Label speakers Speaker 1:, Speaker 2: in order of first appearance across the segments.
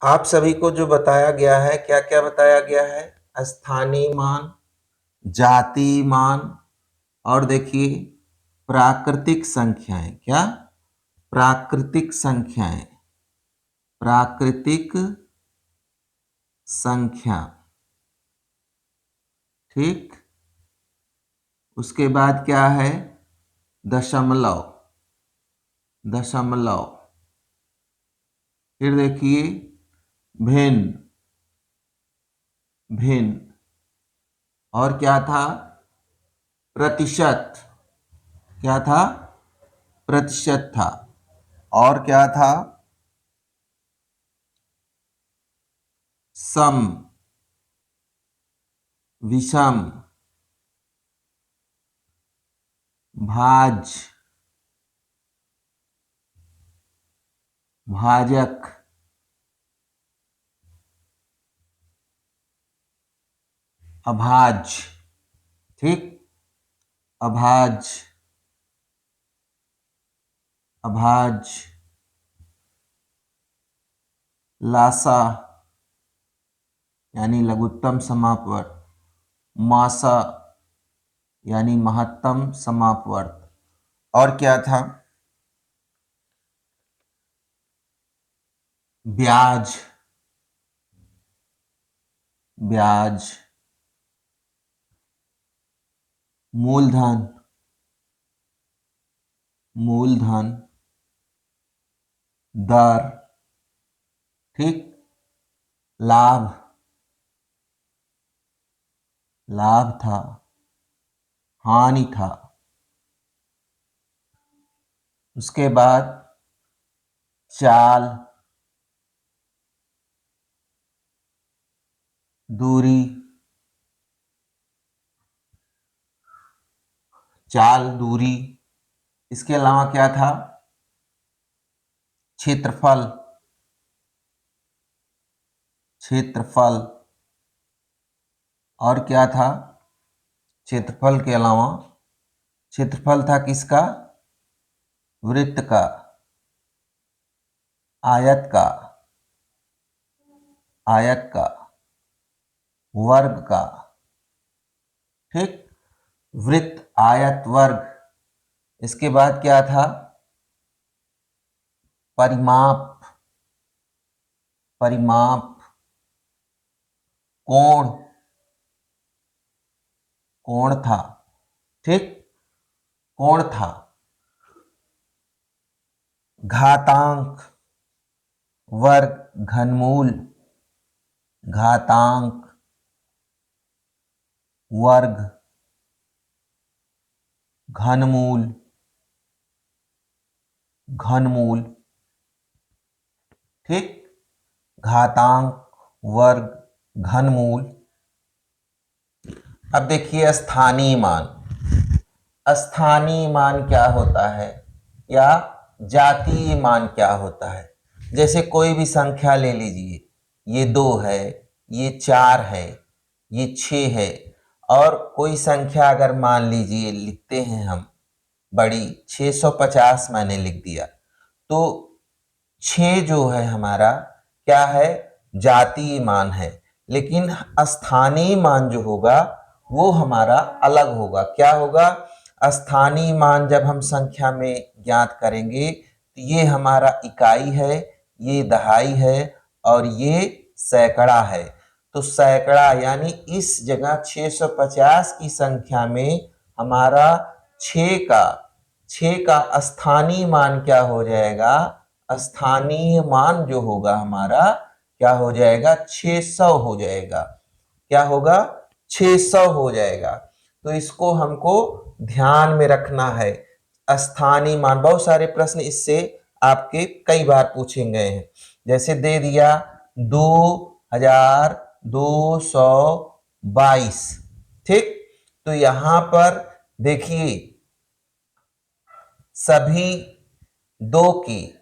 Speaker 1: आप सभी को जो बताया गया है, क्या क्या बताया गया है? स्थानीय मान, जातीय मान, और देखिए प्राकृतिक संख्याएं। क्या? प्राकृतिक संख्याएं, प्राकृतिक संख्या। ठीक। उसके बाद क्या है? दशमलव, दशमलव। फिर देखिए भिन्न, भिन्न। और क्या था? प्रतिशत। क्या था? प्रतिशत था। और क्या था? सम, विषम, भाज्य, भाजक, अभाज्य। ठीक। अभाज्य, अभाज्य। लासा यानी लघुत्तम समापवर्त, मासा यानी महत्तम समापवर्त। और क्या था? ब्याज, ब्याज। मूलधन, मूलधन। दर। ठीक। लाभ, लाभ था। हानि था। उसके बाद चाल, दूरी, चाल, दूरी। इसके अलावा क्या था? क्षेत्रफल, क्षेत्रफल। और क्या था? क्षेत्रफल के अलावा क्षेत्रफल था किसका? वृत्त का, आयत का, आयत का, वर्ग का। ठीक। वृत्त, आयत, वर्ग। इसके बाद क्या था? परिमाप, परिमाप। कोण, कोण था। ठीक। कोण था। घातांक, वर्ग, घनमूल, घातांक, वर्ग, घनमूल, घनमूल। ठीक। घातांक, वर्ग, घनमूल। अब देखिए स्थानीय मान। स्थानीय मान क्या होता है, या जातीय मान क्या होता है? जैसे कोई भी संख्या ले लीजिए, ये 2 है, ये 4 है, ये 6 है। और कोई संख्या अगर मान लीजिए लिखते हैं हम बड़ी, 650 मैंने लिख दिया, तो 6 जो है हमारा क्या है? जातीय मान है। लेकिन स्थानीय मान जो होगा वो हमारा अलग होगा। क्या होगा? स्थानीय मान जब हम संख्या में ज्ञात करेंगे तो ये हमारा इकाई है, ये दहाई है, और ये सैकड़ा है। तो सैकड़ा यानी इस जगह 650 की संख्या में हमारा 6 का स्थानीय मान क्या हो जाएगा? स्थानीय मान जो होगा हमारा क्या हो जाएगा? 600 हो जाएगा। क्या होगा? 600 हो जाएगा। तो इसको हमको ध्यान में रखना है। स्थानीय मान, बहुत सारे प्रश्न इससे आपके कई बार पूछे गए हैं। जैसे दे दिया 2222। ठीक। तो यहां पर देखिए सभी 2 की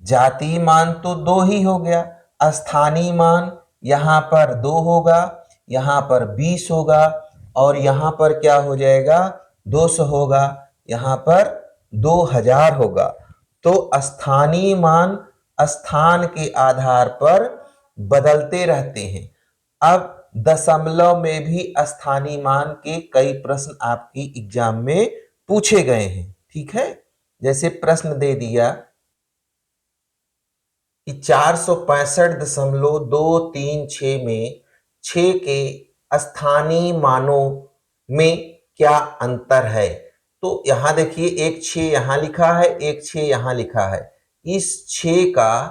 Speaker 1: जातीय मान तो 2 ही हो गया, स्थानीय मान यहां पर 2 होगा, यहां पर 20 होगा, और यहां पर क्या हो जाएगा? 200 होगा, यहां पर 2000 होगा। तो स्थानीय मान स्थान के आधार पर बदलते रहते हैं। अब दशमलव में भी स्थानीय मान के कई प्रश्न आपकी एग्जाम में पूछे गए हैं, ठीक है। जैसे प्रश्न दे दिया कि 465.236 में 6 के स्थानीय मानों में क्या अंतर है। तो यहां देखिए एक 6 यहां लिखा है, एक 6 यहां लिखा है। इस 6 का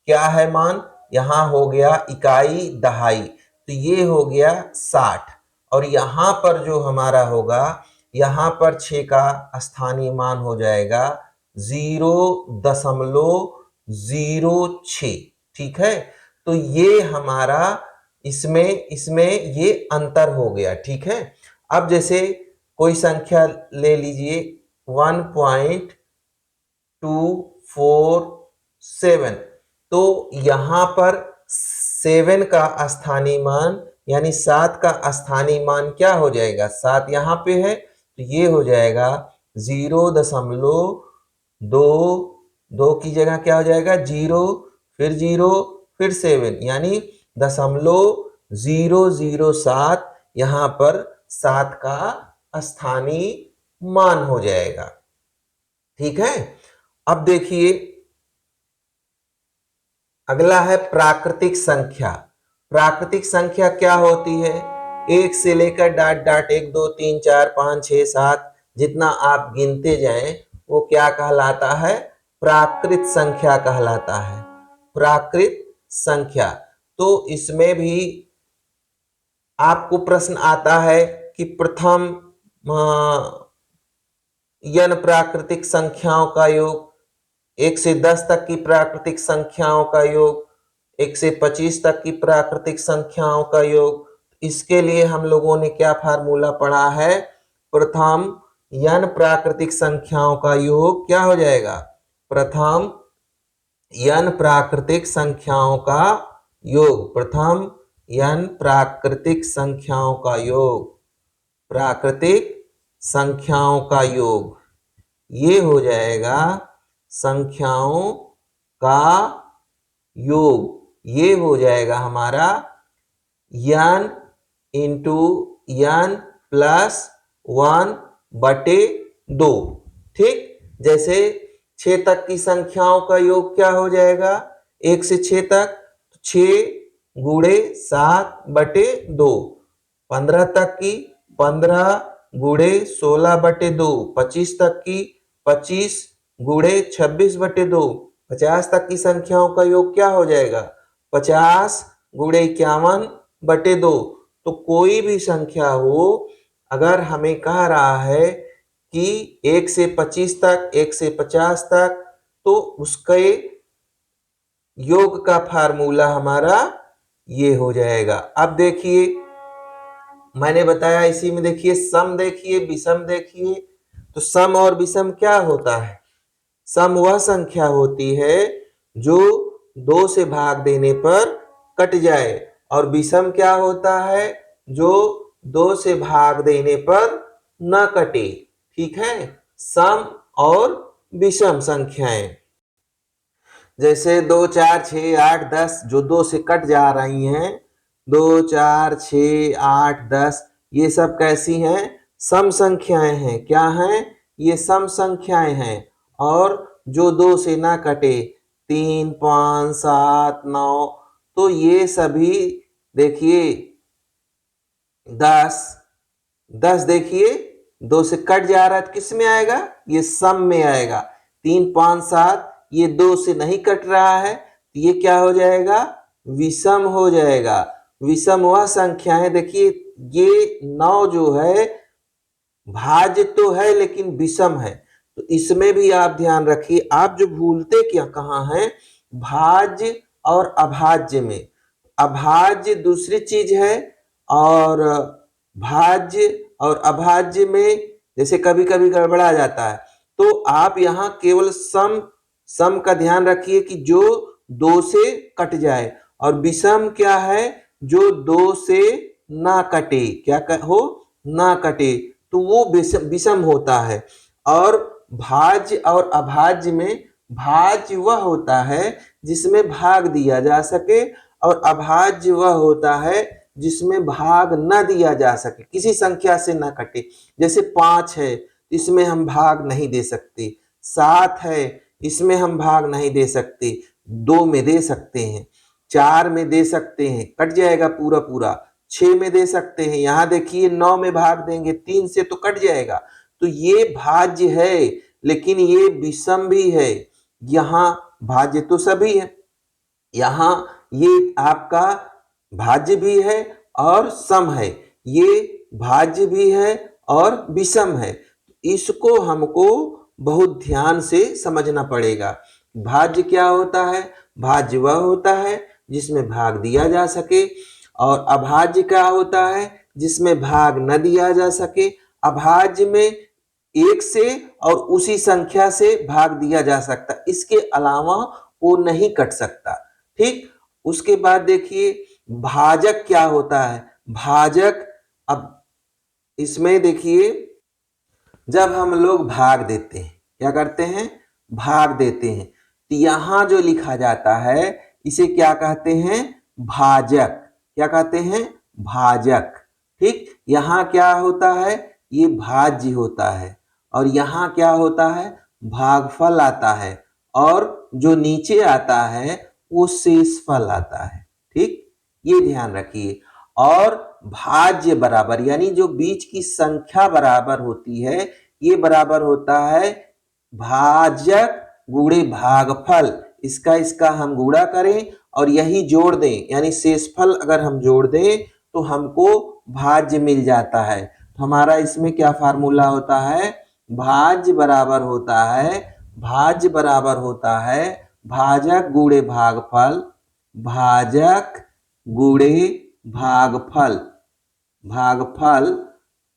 Speaker 1: क्या है मान, यहां हो गया इकाई दहाई, तो ये हो गया 60। और यहां पर जो हमारा होगा, यहां पर 6 का स्थानीय मान हो जाएगा 0.06, ठीक है। तो ये हमारा इसमें इसमें ये अंतर हो गया, ठीक है। अब जैसे कोई संख्या ले लीजिए 1.247, तो यहां पर 7 का स्थानीय मान यानी 7 का स्थानीय मान क्या हो जाएगा, 7 यहां पे है तो ये हो जाएगा 0.2 की जगह क्या हो जाएगा 0, फिर 0, फिर 7, यानी 0.007 यहां पर 7 का स्थानीय मान हो जाएगा, ठीक है। अब देखिए अगला है प्राकृतिक संख्या। प्राकृतिक संख्या क्या होती है, 1 से लेकर डॉट डॉट 1 2 3 4 5 6 7 जितना आप गिनते जाएं वो क्या कहलाता है, प्राकृत संख्या कहलाता है, प्राकृत संख्या। तो इसमें भी आपको प्रश्न आता है कि प्रथम n प्राकृतिक संख्याओं का योग, 1 से 10 तक की प्राकृतिक संख्याओं का योग, 1 से 25 तक की प्राकृतिक संख्याओं का योग। इसके लिए हम लोगों ने क्या फार्मूला पढ़ा है, प्रथम n प्राकृतिक संख्याओं का योग क्या हो जाएगा, प्रथम n प्राकृतिक संख्याओं का योग, प्रथम n प्राकृतिक संख्याओं का योग, प्राकृतिक संख्याओं का योग, ये हो जाएगा संख्याओं का योग, ये हो जाएगा हमारा n इंटू n प्लस 1/2, ठीक। जैसे 6 तक की संख्याओं का योग क्या हो जाएगा, 1 से 6 तक 6 गुणे 7/2, 15 तक की 15 गुणे 16/2, 25 तक की 25 गुणे 26/2, 50 तक की संख्याओं का योग क्या हो जाएगा, 50 गुणे 51/2। तो कोई भी संख्या हो, अगर हमें कह रहा है कि 1 से 25 तक, 1 से 50 तक, तो उसके योग का फार्मूला हमारा ये हो जाएगा। अब देखिए मैंने बताया इसी में देखिए सम देखिए विषम देखिए। तो सम और विषम क्या होता है, सम वह संख्या होती है जो 2 से भाग देने पर कट जाए, और विषम क्या होता है जो 2 से भाग देने पर न कटे, ठीक है। सम और विषम संख्याएं जैसे 2 4 6 8 10 जो 2 से कट जा रही हैं, 2 4 6 8 10 ये सब कैसी हैं, सम संख्याएं हैं। क्या हैं, ये सम संख्याएं हैं। और जो 2 से ना कटे 3 5 7 9, तो ये सभी देखिए 10 देखिए 2 से कट जा रहा है, किस में आएगा, ये सम में आएगा। 3 5 7 ये 2 से नहीं कट रहा है, तो ये क्या हो जाएगा, विषम हो जाएगा। विषम वह संख्या है, देखिए ये 9 जो है भाज्य तो है लेकिन विषम है, तो इसमें भी आप ध्यान रखिए। आप जो भूलते क्या कहाँ है, भाज्य और अभाज्य में। अभाज्य दूसरी चीज है और भाज्य और अभाज्य में जैसे कभी कभी गड़बड़ा जाता है। तो आप यहाँ केवल सम का ध्यान रखिए कि जो 2 से कट जाए, और विषम क्या है, जो 2 से ना कटे, क्या हो, ना कटे, तो वो विषम होता है। और भाज्य और अभाज्य में भाज्य वह होता है जिसमें भाग दिया जा सके, और अभाज्य वह होता है जिसमें भाग न दिया जा सके, किसी संख्या से न कटे। जैसे 5 है, इसमें हम भाग नहीं दे सकते। 7 है, इसमें हम भाग नहीं दे सकते, 2 में दे सकते हैं, 4 में दे सकते हैं, कट जाएगा पूरा पूरा। 6 में दे सकते हैं, यहां देखिए 9 में भाग देंगे, 3 से तो कट जाएगा। तो ये भाज्य है, लेकिन ये विषम भी है। यहां भाज्य तो सभी है, यहां ये आपका भाज्य भी है और सम है, ये भाज्य भी है और विषम है। इसको हमको बहुत ध्यान से समझना पड़ेगा। भाज्य क्या होता है? भाज्य वह होता है जिसमें भाग दिया जा सके, और अभाज्य क्या होता है? जिसमें भाग न दिया जा सके। अभाज्य में एक से और उसी संख्या से भाग दिया जा सकता, इसके अलावा वो नहीं कट सकता। ठीक, उसके बाद देखिए भाजक क्या होता है? भाजक, अब इसमें देखिए जब हम लोग भाग देते हैं, क्या करते हैं? भाग देते हैं, तो यहां जो लिखा जाता है इसे क्या कहते हैं? भाजक। क्या कहते हैं? भाजक। ठीक, यहां क्या होता है? ये भाज्य होता है, और यहां क्या होता है? भागफल आता है, और जो नीचे आता है वो शेषफल आता है। ठीक, ये ध्यान रखिए। और भाज्य बराबर, यानी जो बीच की संख्या बराबर होती है, ये बराबर होता है भाजक गुणे भागफल। इसका हम गुणा करें और यही जोड़ दें, यानी शेषफल अगर हम जोड़ दें तो हमको भाज्य मिल जाता है। तो हमारा इसमें क्या फार्मूला होता है? भाज्य बराबर होता है, भाज्य बराबर होता है भाजक गुणे भागफल, भाजक गुणे भागफल, भागफल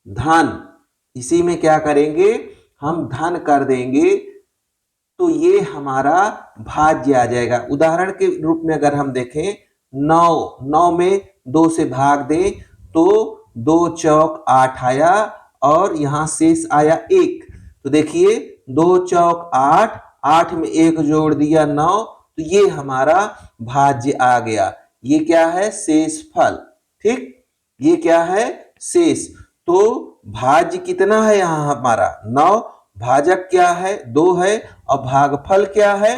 Speaker 1: धन। इसी में क्या करेंगे? हम धन कर देंगे, तो ये हमारा भाज्य आ जाएगा। उदाहरण के रूप में अगर हम देखें, 9 में 2 से भाग दें तो 2 चौक 8 आया, और यहां शेष आया 1। तो देखिए 2 चौक 8, 8 में 1 जोड़ दिया 9, तो ये हमारा भाज्य आ गया। ये क्या है? शेषफल। ठीक, ये क्या है? शेष। तो भाज्य कितना है यहां हमारा? 9। भाजक क्या है? 2 है, और भागफल क्या है?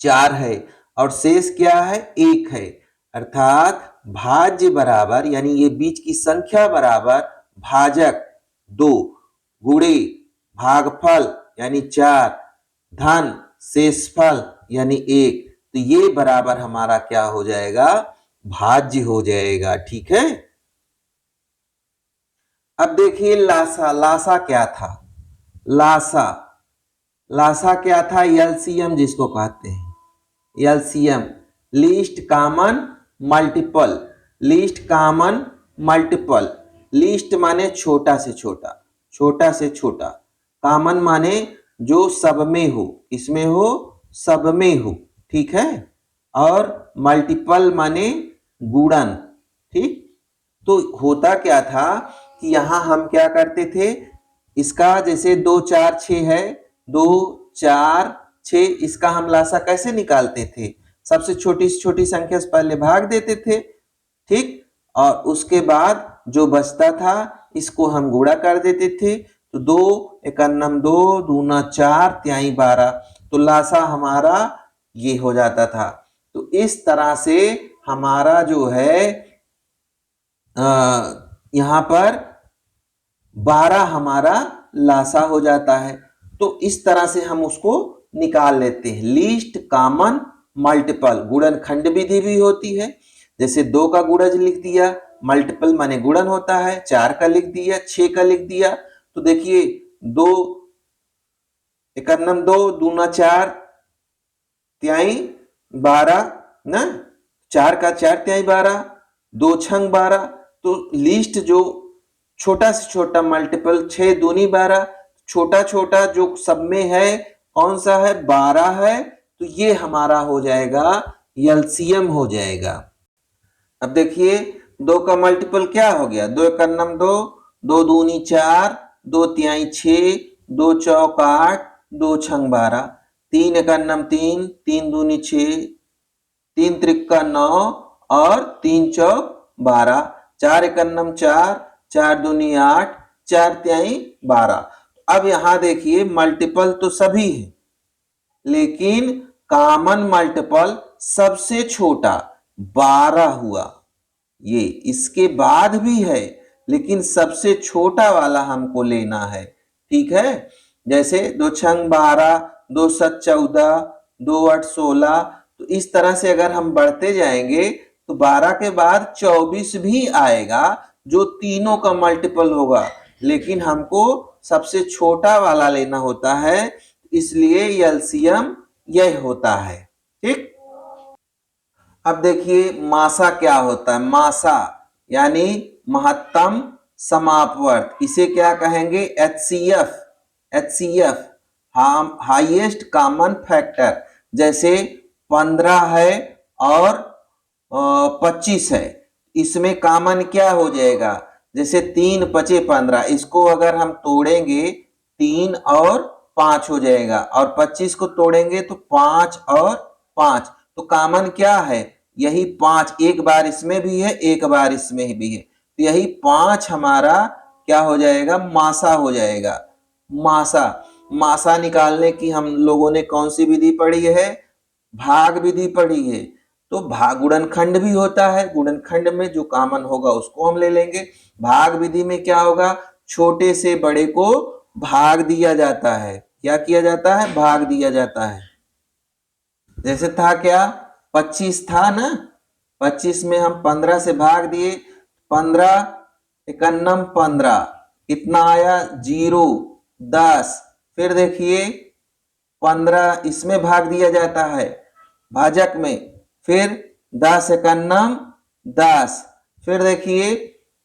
Speaker 1: 4 है, और शेष क्या है? 1 है। अर्थात भाज्य बराबर, यानी ये बीच की संख्या बराबर भाजक 2 गुणे भागफल यानी 4 धन शेषफल यानी 1। तो ये बराबर हमारा क्या हो जाएगा? भाज्य हो जाएगा। ठीक है। अब देखिए लासा। लासा क्या था? लासा, लासा क्या था? एलसीएम जिसको कहते हैं, LCM, least common multiple. Least common multiple, least माने छोटा से छोटा, छोटा से छोटा, कॉमन माने जो सब में हो, इसमें हो, सब में हो। ठीक है, और मल्टीपल माने गुणन। ठीक, तो होता क्या था कि यहां हम क्या करते थे, इसका जैसे 2 4 6 है, 2 4 6, इसका हम लासा कैसे निकालते थे? सबसे छोटी से छोटी संख्या से पहले भाग देते थे। ठीक, और उसके बाद जो बचता था इसको हम गुणा कर देते थे। तो 2 एकन्नम 2, दूना 4, त्याई 12, तो लासा हमारा ये हो जाता था। तो इस तरह से हमारा जो है यहां पर 12 हमारा लासा हो जाता है। तो इस तरह से हम उसको निकाल लेते हैं। लीस्ट कॉमन मल्टीपल, गुणनखंड विधि भी होती है। जैसे 2 का गुणज लिख दिया, मल्टीपल माने गुणन होता है, 4 का लिख दिया, 6 का लिख दिया। तो देखिए 2 एकन्नम 2, दूना 4, त्याई 12 ना, 4 का 4 त्याई 12, 2 छंग 12। तो लिस्ट जो छोटा से छोटा मल्टीपल 6 दूनी 12, छोटा छोटा जो सब में है कौन सा है? 12 है। तो ये हमारा हो जाएगा एलसीएम हो जाएगा। अब देखिए 2 का मल्टीपल क्या हो गया? 2 एकन्नम 2, 2 दूनी 4, 2 त्याई 6, 2 चौक 8, 2 छंग 12। तीन एकन्नम तीन, तीन दूनी 6, तीन त्रिक्का 9 और तीन चौक 12, चार एकन्नम 4, चार दूनी 8, चार तिहाई 12। अब यहां देखिए मल्टीपल तो सभी है, लेकिन कॉमन मल्टीपल सबसे छोटा 12 हुआ। ये इसके बाद भी है, लेकिन सबसे छोटा वाला हमको लेना है। ठीक है, जैसे 2 छंग 12, 2 सत 14, 2 8 16। तो इस तरह से अगर हम बढ़ते जाएंगे तो 12 के बाद 24 भी आएगा, जो तीनों का मल्टीपल होगा, लेकिन हमको सबसे छोटा वाला लेना होता है, इसलिए एलसीएम यह होता है। ठीक, अब देखिए मासा क्या होता है। मासा यानी महत्तम समापवर्त, इसे क्या कहेंगे? HCF. HCF highest common factor. जैसे 15 है और 25 है, इसमें कॉमन क्या हो जाएगा? जैसे 3 5 15, इसको अगर हम तोड़ेंगे 3 और 5 हो जाएगा, और 25 को तोड़ेंगे तो 5 और 5, तो कॉमन क्या है? यही 5। एक बार इसमें भी है, एक बार इसमें भी है, तो यही 5 हमारा क्या हो जाएगा? मासा हो जाएगा। मासा, मासा निकालने की हम लोगों ने कौन सी विधि पढ़ी है? भाग विधि पढ़ी है। तो भाग गुणनखंड भी होता है, गुणनखंड में जो कॉमन होगा उसको हम ले लेंगे। भाग विधि में क्या होगा? छोटे से बड़े को भाग दिया जाता है। क्या किया जाता है? भाग दिया जाता है। जैसे था क्या? 25 था ना, 25 में हम 15 से भाग दिए, 15 एकन्नम 15, कितना आया? 0 10। फिर देखिए 15 इसमें भाग दिया जाता है भाजक में, फिर 10 एकन्नम 10। फिर देखिए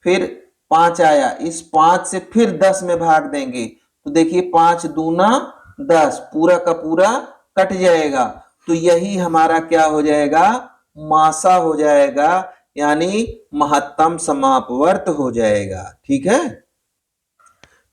Speaker 1: फिर 5 आया, इस 5 से फिर 10 में भाग देंगे, तो देखिए 5 दूना 10, पूरा का पूरा कट जाएगा। तो यही हमारा क्या हो जाएगा? मासा हो जाएगा, यानी महत्तम समापवर्त हो जाएगा। ठीक है,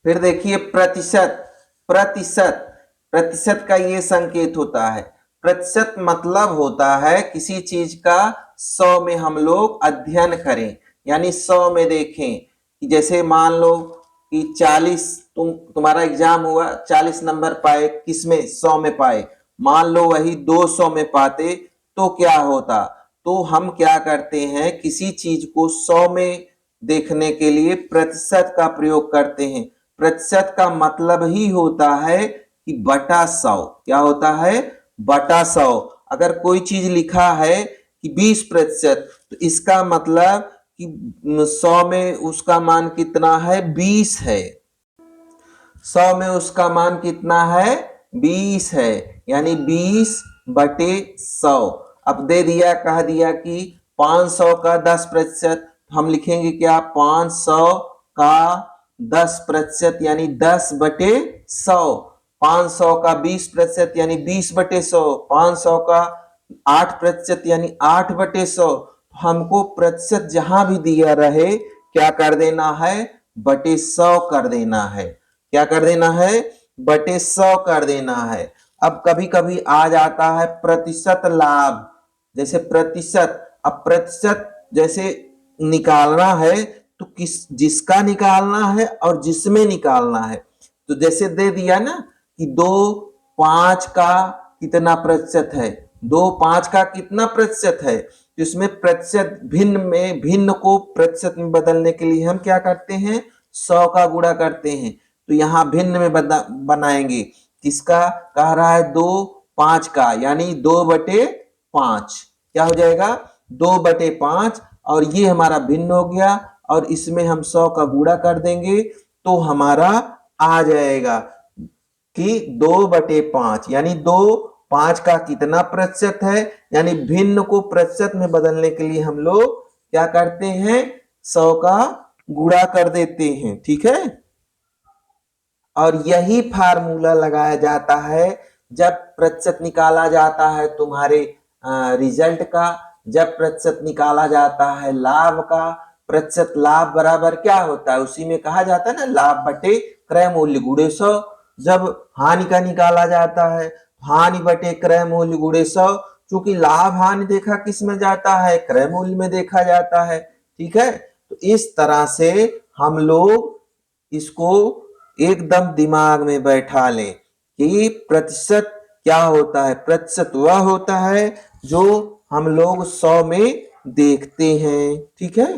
Speaker 1: फिर देखिए प्रतिशत। प्रतिशत, प्रतिशत का ये संकेत होता है। प्रतिशत मतलब होता है किसी चीज का 100 में हम लोग अध्ययन करें, यानी 100 में देखें कि जैसे मान लो कि 40, तुम्हारा एग्जाम हुआ, 40 नंबर पाए, किसमें? 100 में पाए। मान लो वही 200 में पाते तो क्या होता? तो हम क्या करते हैं, किसी चीज को 100 में देखने के लिए प्रतिशत का प्रयोग करते हैं। प्रतिशत का मतलब ही होता है कि बटा 100। क्या होता है? बटा 100। अगर कोई चीज लिखा है कि 20%, तो इसका मतलब कि 100 में उसका मान कितना है? 20 है। 100 में उसका मान कितना है? 20 है, यानी 20 बटे 100। अब दे दिया, कह दिया कि 500 का 10%, हम लिखेंगे क्या? 500 का 10%, यानी 10 बटे 100। 500 का 20%, यानी 20 बटे 100। 500 का 8%, यानी 8 बटे 100। हमको प्रतिशत जहां भी दिया रहे क्या कर देना है? बटे 100 कर देना है। क्या कर देना है? बटे 100 कर देना है। अब कभी कभी आ जाता है प्रतिशत लाभ, जैसे प्रतिशत। अब प्रतिशत जैसे निकालना है तो जिसका निकालना है और जिसमें निकालना है, तो जैसे दे दिया ना कि 2 5 का कितना प्रतिशत है? 2 5 का कितना प्रतिशत है? तो इसमें प्रतिशत भिन्न में, भिन्न को प्रतिशत में बदलने के लिए हम क्या करते हैं? 100 का गुणा करते हैं। तो यहां भिन्न में बनाएंगे। किसका कह रहा है? 2 5 का, यानी 2 बटे 5। क्या हो जाएगा? 2 बटे 5, और ये हमारा भिन्न हो गया, और इसमें हम 100 का गुणा कर देंगे तो हमारा आ जाएगा कि 2 बटे 5, यानी 2 5 का कितना प्रतिशत है? यानी भिन्न को प्रतिशत में बदलने के लिए हम लोग क्या करते हैं? 100 का गुणा कर देते हैं। ठीक है, और यही फार्मूला लगाया जाता है जब प्रतिशत निकाला जाता है तुम्हारे रिजल्ट का, जब प्रतिशत निकाला जाता है लाभ का। प्रतिशत लाभ बराबर क्या होता है? उसी में कहा जाता है ना, लाभ बटे क्रय मूल्य गुणे 100। जब हानि का निकाला जाता है हानि बटे क्रय मूल्य गुणे 100, क्योंकि लाभ हानि देखा किस में जाता है, क्रय मूल्य में देखा जाता है। ठीक है, तो इस तरह से हम लोग इसको एकदम दिमाग में बैठा लें कि प्रतिशत क्या होता है। प्रतिशत वह होता है जो हम लोग 100 में देखते हैं। ठीक है।